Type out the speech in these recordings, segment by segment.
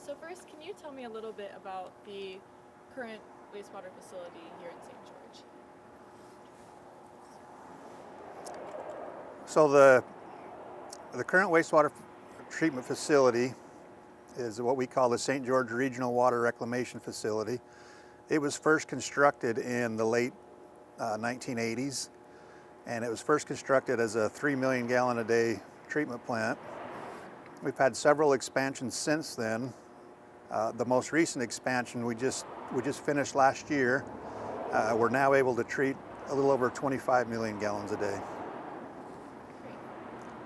So first, can you tell me a little bit about the current wastewater facility here in St. George? So the current wastewater treatment facility is what we call the St. George Regional Water Reclamation Facility. It was first constructed in the late 1980s, and it was first constructed as a 3 million gallon a day treatment plant. We've had several expansions since then. The most recent expansion we just finished last year. We're now able to treat a little over 25 million gallons a day. Great.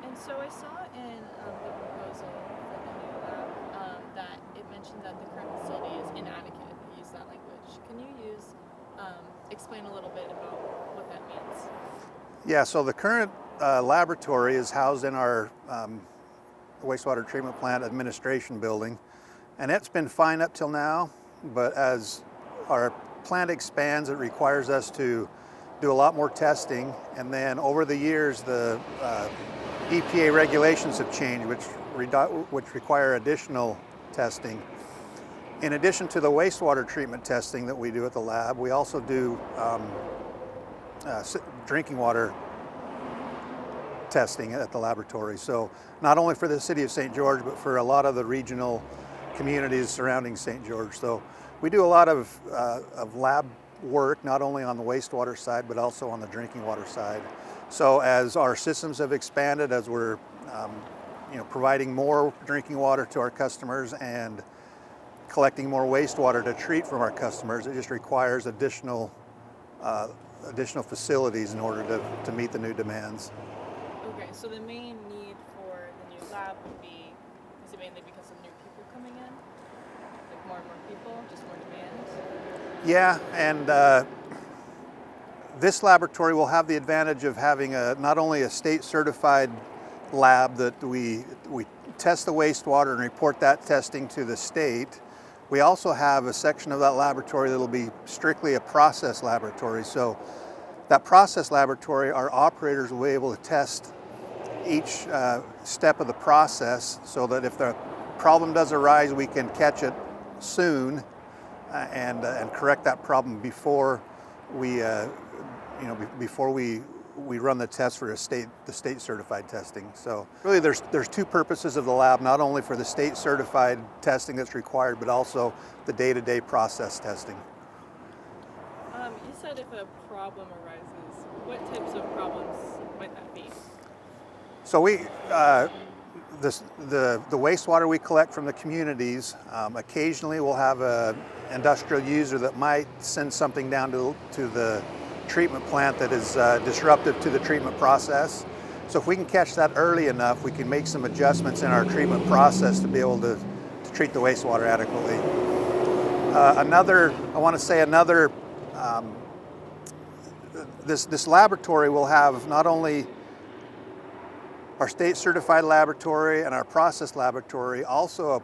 And so I saw in the proposal for the new lab that it mentioned that the current facility is inadequate. You use that language. Can you explain a little bit about what that means? Yeah, so the current laboratory is housed in our wastewater treatment plant administration building, and it's been fine up till now, but as our plant expands, it requires us to do a lot more testing, and then over the years the EPA regulations have changed, which require additional testing. In addition to the wastewater treatment testing that we do at the lab, we also do drinking water testing at the laboratory. So not only for the city of St. George, but for a lot of the regional communities surrounding St. George. So we do a lot of lab work, not only on the wastewater side, but also on the drinking water side. So as our systems have expanded, as we're providing more drinking water to our customers and collecting more wastewater to treat from our customers, it just requires additional facilities in order to meet the new demands. Okay, so the main need for the new lab would be, is it mainly because of new people coming in? Like more and more people, just more demand? Yeah, and this laboratory will have the advantage of having not only a state certified lab that we test the wastewater and report that testing to the state. We also have a section of that laboratory that will be strictly a process laboratory. So that process laboratory, our operators will be able to test each step of the process so that if the problem does arise, we can catch it soon and correct that problem before we run the test for the state certified testing. So really there's two purposes of the lab, not only for the state certified testing that's required, but also the day-to-day process testing. You said if a problem arises, what types of problems might that be? So the wastewater we collect from the communities, occasionally we'll have an industrial user that might send something down to the treatment plant that is disruptive to the treatment process. So if we can catch that early enough, we can make some adjustments in our treatment process to be able to treat the wastewater adequately. This laboratory will have not only our state certified laboratory and our process laboratory, also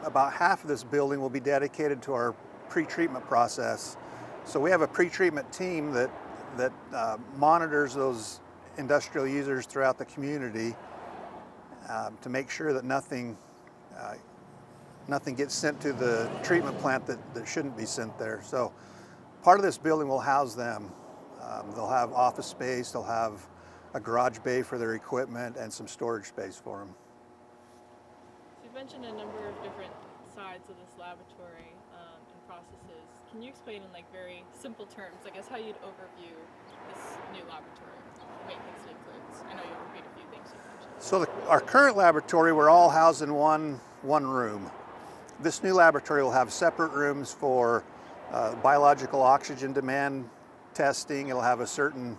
about half of this building will be dedicated to our pre-treatment process. So we have a pre-treatment team that monitors those industrial users throughout the community to make sure that nothing gets sent to the treatment plant that shouldn't be sent there. So part of this building will house them. They'll have office space, they'll have a garage bay for their equipment, and some storage space for them. So you've mentioned a number of different sides of this laboratory and processes. Can you explain in very simple terms, I guess, how you'd overview this new laboratory, maintenance it includes? I know you'll repeat a few things you mentioned. So our current laboratory, we're all housed in one room. This new laboratory will have separate rooms for biological oxygen demand testing. It'll have a certain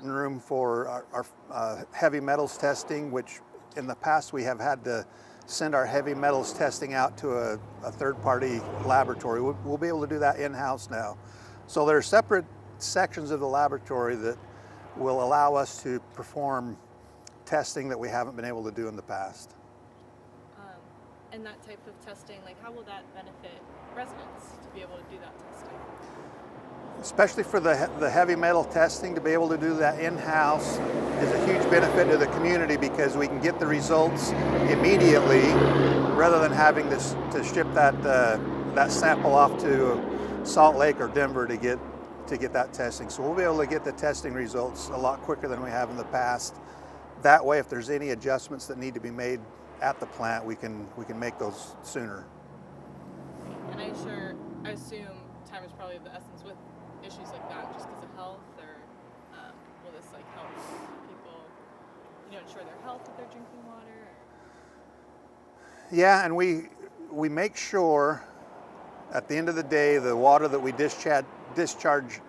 room for our heavy metals testing, which in the past we have had to send our heavy metals testing out to a third-party laboratory. We'll be able to do that in-house now. So there are separate sections of the laboratory that will allow us to perform testing that we haven't been able to do in the past. And that type of testing, how will that benefit residents to be able to do that testing? Especially for the heavy metal testing, to be able to do that in-house is a huge benefit to the community because we can get the results immediately rather than having to ship that sample off to Salt Lake or Denver to get that testing. So we'll be able to get the testing results a lot quicker than we have in the past. That way, if there's any adjustments that need to be made at the plant, we can make those sooner. And I assume time is probably of the essence with issues like that, just because of health, or will this like help people, ensure their health with their drinking water? Or? Yeah, and we make sure at the end of the day the water that we discharge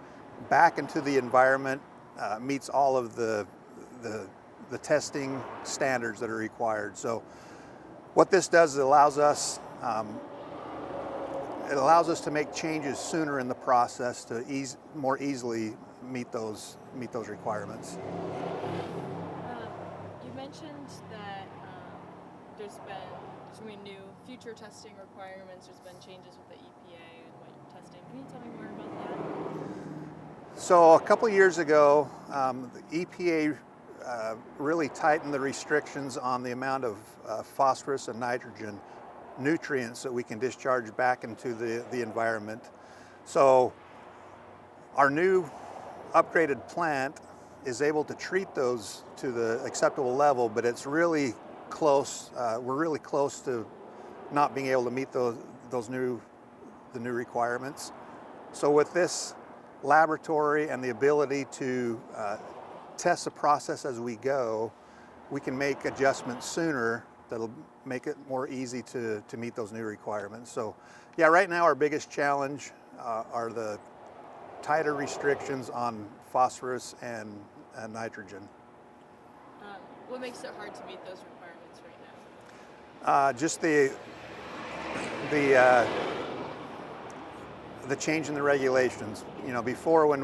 back into the environment meets all of the testing standards that are required. So what this does is it allows us to make changes sooner in the process to more easily meet those requirements. You mentioned that there's been new future testing requirements. There's been changes with the EPA and what you're testing. Can you tell me more about that? So a couple years ago, the EPA really tightened the restrictions on the amount of phosphorus and nitrogen nutrients that we can discharge back into the environment. So our new upgraded plant is able to treat those to the acceptable level, but it's really close. We're really close to not being able to meet the new requirements. So with this laboratory and the ability to test the process as we go, we can make adjustments sooner that'll make it more easy to meet those new requirements. So yeah, right now our biggest challenge are the tighter restrictions on phosphorus and nitrogen. What makes it hard to meet those requirements right now? Just the change in the regulations. Before, when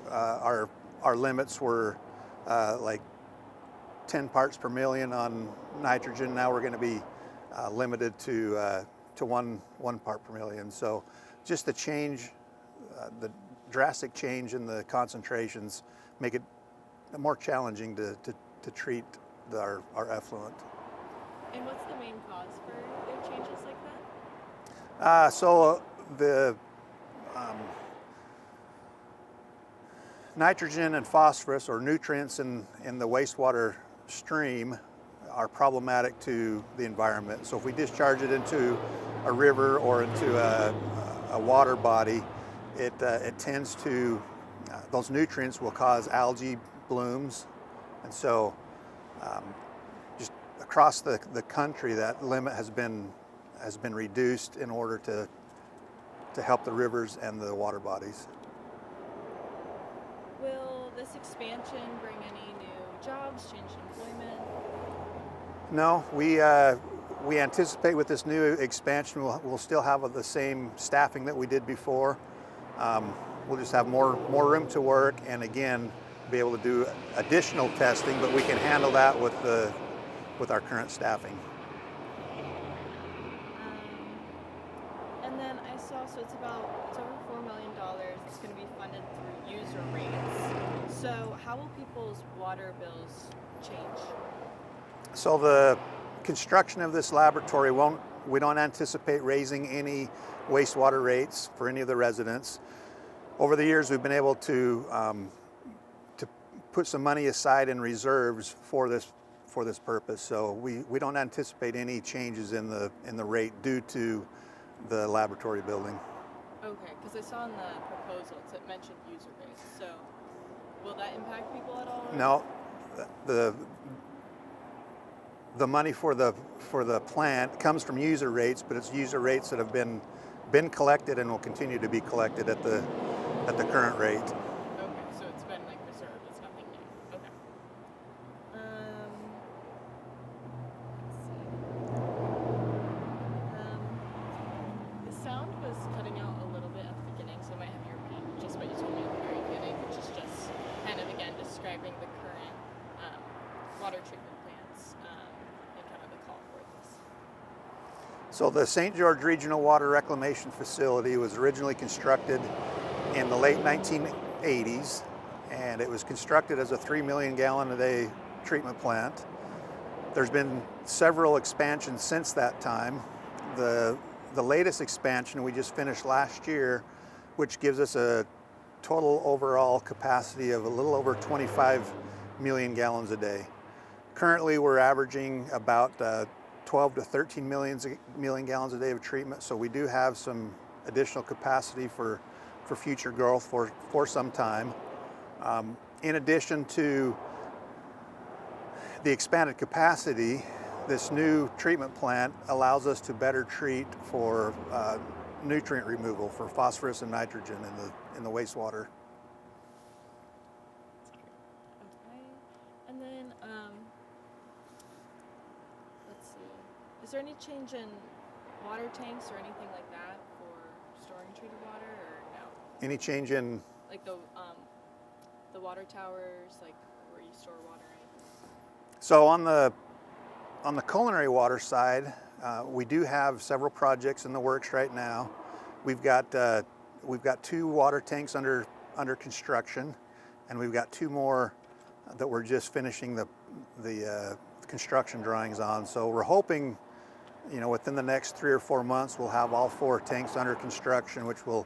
our limits were like 10 parts per million on nitrogen, now we're going to be limited to 1 part per million. So just the change, the drastic change in the concentrations make it more challenging to treat our effluent. And what's the main cause for their changes like that? So the nitrogen and phosphorus, or nutrients in the wastewater stream, are problematic to the environment. So if we discharge it into a river or into a water body, it tends to, those nutrients will cause algae blooms. And so just across the country, that limit has been reduced in order to help the rivers and the water bodies. Will this expansion bring any new jobs, change employment? No, we anticipate with this new expansion we'll still have the same staffing that we did before. We'll just have more room to work, and again be able to do additional testing, but we can handle that with our current staffing. And then I saw, so it's over $4 million. It's going to be funded through user rates. So how will people's water bills change? So the construction of this laboratory we don't anticipate raising any wastewater rates for any of the residents. Over the years, we've been able to put some money aside in reserves for this purpose. So we don't anticipate any changes in the rate due to the laboratory building. Okay, because I saw in the proposals it mentioned user rates. So will that impact people at all? No, the money for the plant comes from user rates, but it's user rates that have been collected and will continue to be collected at the current rate. Okay, so it's been like reserved. It's nothing new. Okay. Let's see. The sound was cutting out a little bit at the beginning, so I might have you repeat just what you told me at the very beginning, which is just kind of again describing the current water treatment plants and kind of the call for this. So the St. George Regional Water Reclamation Facility was originally constructed in the late 1980s, and it was constructed as a 3 million gallon a day treatment plant. There's been several expansions since that time. The latest expansion we just finished last year, which gives us a total overall capacity of a little over 25 million gallons a day. Currently, we're averaging about 12 to 13 million gallons a day of treatment, so we do have some additional capacity for future growth for some time. In addition to the expanded capacity, this new treatment plant allows us to better treat for nutrient removal for phosphorus and nitrogen in the wastewater. Okay, and then let's see. Is there any change in water tanks or anything like that for storing treated water, or no? Any change in Like the water towers, like where you store water in? So on the culinary water side, we do have several projects in the works right now. We've got 2 water tanks under construction, and we've got 2 more that we're just finishing the construction drawings on. So we're hoping, within the next 3 or 4 months, we'll have all 4 tanks under construction, which will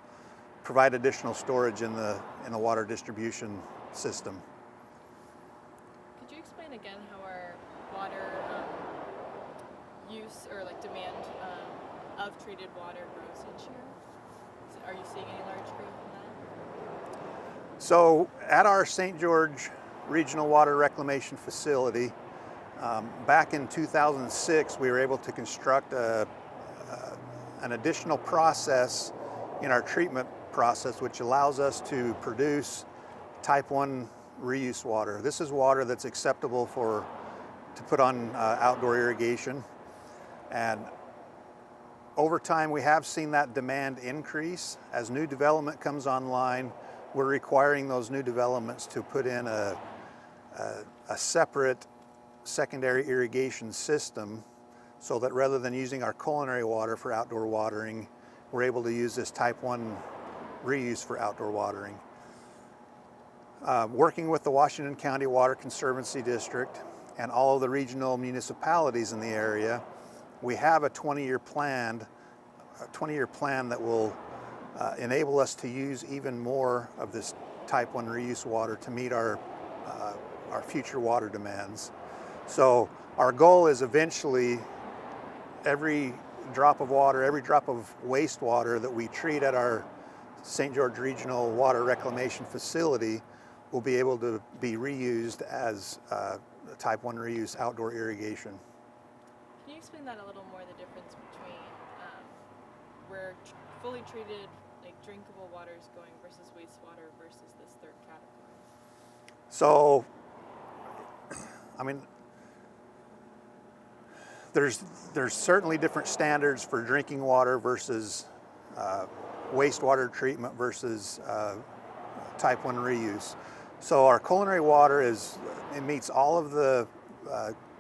provide additional storage in the water distribution system. Could you explain again how our water use or like demand of treated water grows each year? Are you seeing any large growth in that? So at our St. George Regional Water Reclamation Facility, back in 2006, we were able to construct an additional process in our treatment process, which allows us to produce type 1 reuse water. This is water that's acceptable to put on outdoor irrigation. And over time, we have seen that demand increase. As new development comes online, we're requiring those new developments to put in a separate secondary irrigation system, so that rather than using our culinary water for outdoor watering, we're able to use this type 1 reuse for outdoor watering. Working with the Washington County Water Conservancy District and all of the regional municipalities in the area, we have a 20-year plan that will enable us to use even more of this type 1 reuse water to meet our future water demands. So our goal is eventually every drop of water, every drop of wastewater that we treat at our St. George Regional Water Reclamation Facility will be able to be reused as type 1 reuse outdoor irrigation. Can you explain that a little more, the difference between where fully treated, like drinkable water is going versus wastewater versus this third category? So, there's certainly different standards for drinking water versus wastewater treatment versus type 1 reuse. So our culinary water it meets all of the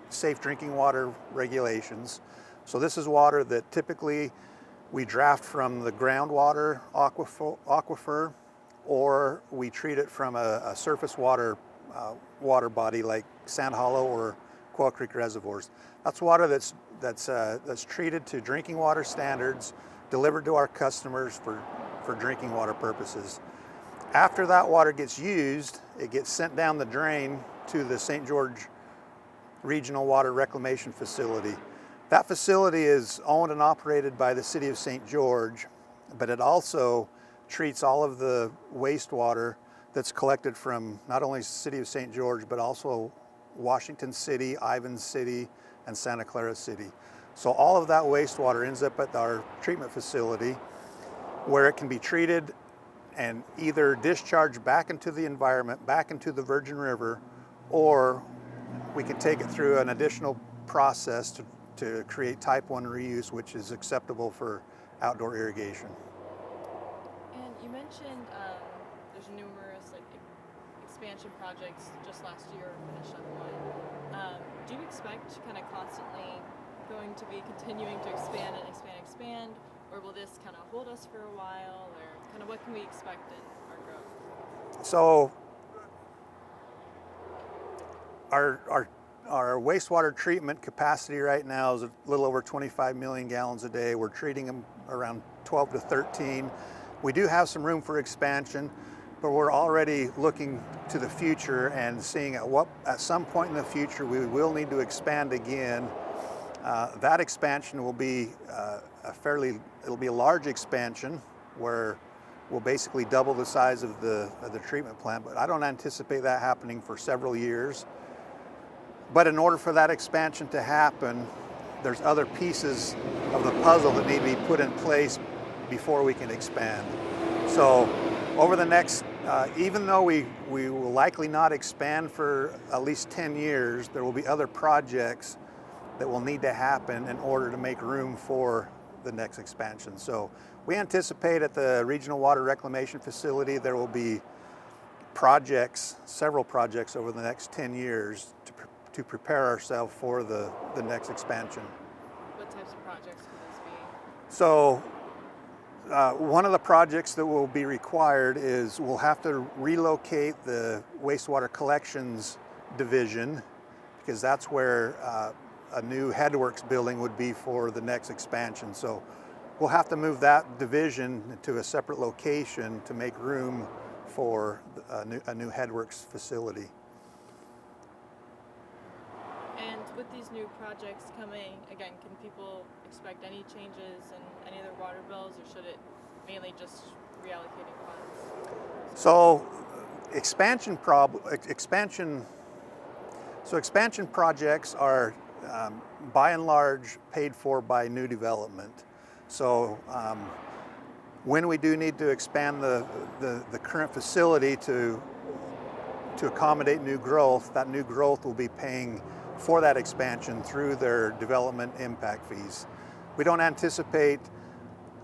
safe drinking water regulations. So this is water that typically we draft from the groundwater aquifer, or we treat it from a surface water body like Sand Hollow or Quail Creek reservoirs. That's water that's treated to drinking water standards, delivered to our customers for drinking water purposes. After that water gets used, it gets sent down the drain to the St. George Regional Water Reclamation Facility. That facility is owned and operated by the City of St. George, but it also treats all of the wastewater that's collected from not only the City of St. George, but also Washington City, Ivins City, and Santa Clara City. So all of that wastewater ends up at our treatment facility, where it can be treated and either discharged back into the environment, back into the Virgin River, or we can take it through an additional process to create type 1 reuse, which is acceptable for outdoor irrigation. And you mentioned there's numerous expansion projects. Just last year finished up one. Do you expect kind of constantly going to be continuing to expand and expand, or will this kind of hold us for a while, or kind of what can we expect in our growth? So our our wastewater treatment capacity right now is a little over 25 million gallons a day. We're treating them around 12 to 13. We do have some room for expansion, but we're already looking to the future and seeing at some point in the future we will need to expand again. That expansion will be it'll be a large expansion where we'll basically double the size of the treatment plant, but I don't anticipate that happening for several years. But in order for that expansion to happen, there's other pieces of the puzzle that need to be put in place before we can expand. So over the next, even though we will likely not expand for at least 10 years, there will be other projects that will need to happen in order to make room for the next expansion. So we anticipate at the Regional Water Reclamation Facility there will be projects, several projects over the next 10 years to prepare ourselves for the next expansion. What types of projects could those be? So one of the projects that will be required is we'll have to relocate the wastewater collections division, because that's where a new headworks building would be for the next expansion. So we'll have to move that division to a separate location to make room for a new headworks facility. And with these new projects coming, again, can people expect any changes in any of their water bills, or should it mainly just reallocating funds? So expansion projects are by and large paid for by new development. So when we do need to expand the current facility to accommodate new growth, that new growth will be paying for that expansion through their development impact fees. We don't anticipate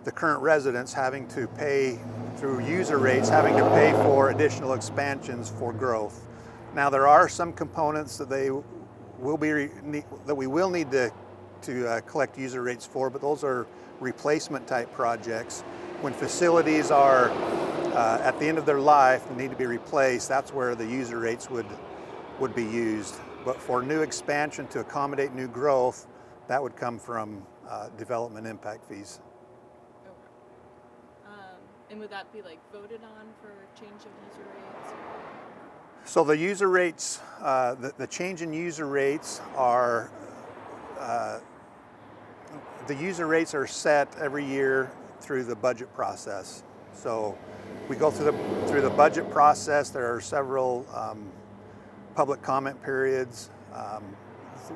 the current residents having to pay through user rates, having to pay for additional expansions for growth. Now there are some components that we will need to collect user rates for, but those are replacement type projects. When facilities are at the end of their life and need to be replaced, that's where the user rates would be used. But for new expansion to accommodate new growth, that would come from development impact fees. Okay. And would that be like voted on for change of user rates? So the user rates, the change in user rates are set every year through the budget process. So we go through the budget process. There are several public comment periods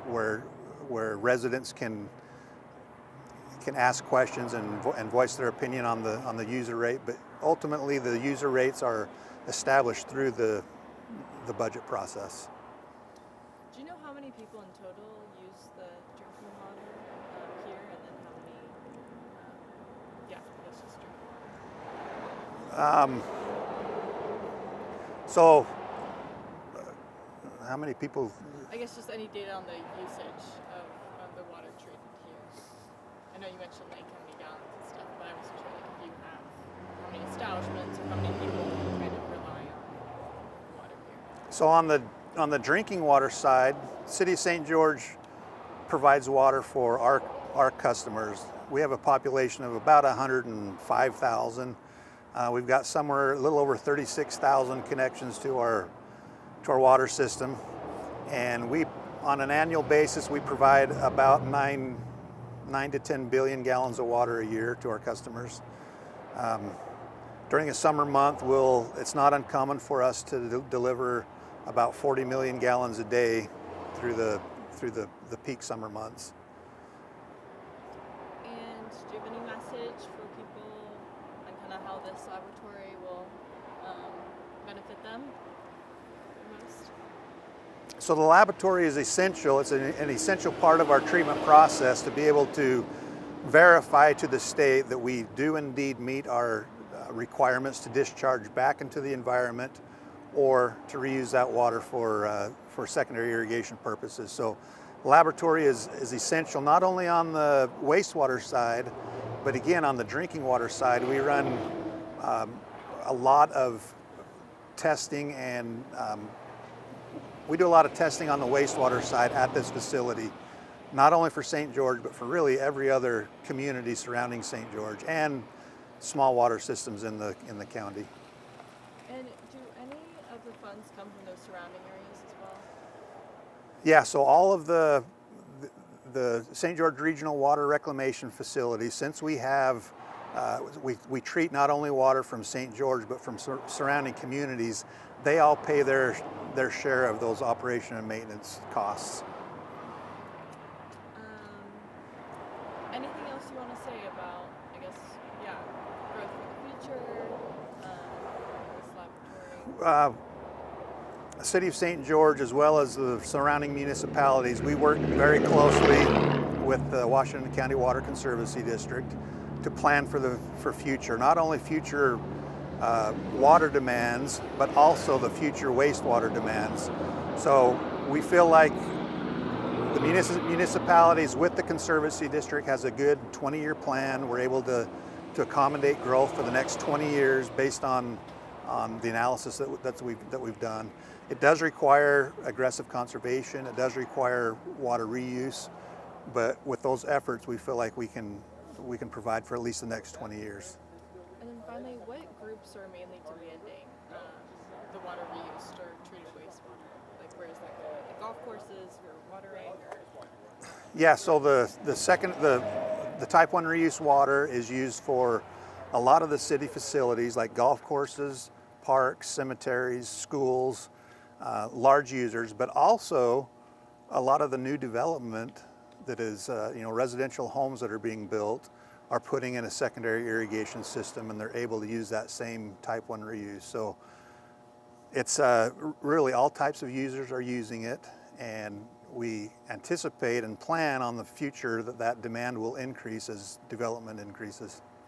where residents can ask questions and voice their opinion on the user rate. But ultimately, the user rates are established through the budget process. Do you know how many people in total use the drinking water here, and then how many? Let's just drinking water. So, how many people? I guess just any data on the usage of the water treated here. I know you mentioned like how many gallons and stuff, but I wasn't sure like if you have how many establishments or how many people kind of rely on water here. So on the drinking water side, City of St. George provides water for our customers. We have a population of about 105,000. We've got somewhere a little over 36,000 connections to our water system, and on an annual basis we provide about 9 to 10 billion gallons of water a year to our customers. During a summer month, it's not uncommon for us to deliver about 40 million gallons a day through the peak summer months. And do you have any message for people on kind of how this laboratory will benefit them the most? So the laboratory is essential. It's an essential part of our treatment process to be able to verify to the state that we do indeed meet our requirements to discharge back into the environment or to reuse that water for secondary irrigation purposes. So the laboratory is essential not only on the wastewater side, but again on the drinking water side. We run a lot of testing and we do a lot of testing on the wastewater side at this facility, not only for St. George, but for really every other community surrounding St. George and small water systems in the county. And do any of the funds come from those surrounding areas as well? Yeah, so all of the St. George Regional Water Reclamation Facilities, since we have, we treat not only water from St. George, but from surrounding communities, they all pay their share of those operation and maintenance costs. Anything else you want to say about, I guess, yeah, growth for the future, this laboratory? The City of St. George, as well as the surrounding municipalities, we work very closely with the Washington County Water Conservancy District to plan for future, not only future water demands, but also the future wastewater demands. So we feel like the municipalities with the Conservancy District has a good 20-year plan. We're able to accommodate growth for the next 20 years based on the analysis that we've done. It does require aggressive conservation. It does require water reuse, but with those efforts, we feel like we can provide for at least the next 20 years. And then finally, what groups are mainly demanding the water reused or treated wastewater? Like, where is that going? Like golf courses or watering? Or? Yeah, so the type 1 reuse water is used for a lot of the city facilities like golf courses, parks, cemeteries, schools, large users, but also a lot of the new development that is, residential homes that are being built are putting in a secondary irrigation system, and they're able to use that same type 1 reuse. So it's really all types of users are using it, and we anticipate and plan on the future that demand will increase as development increases.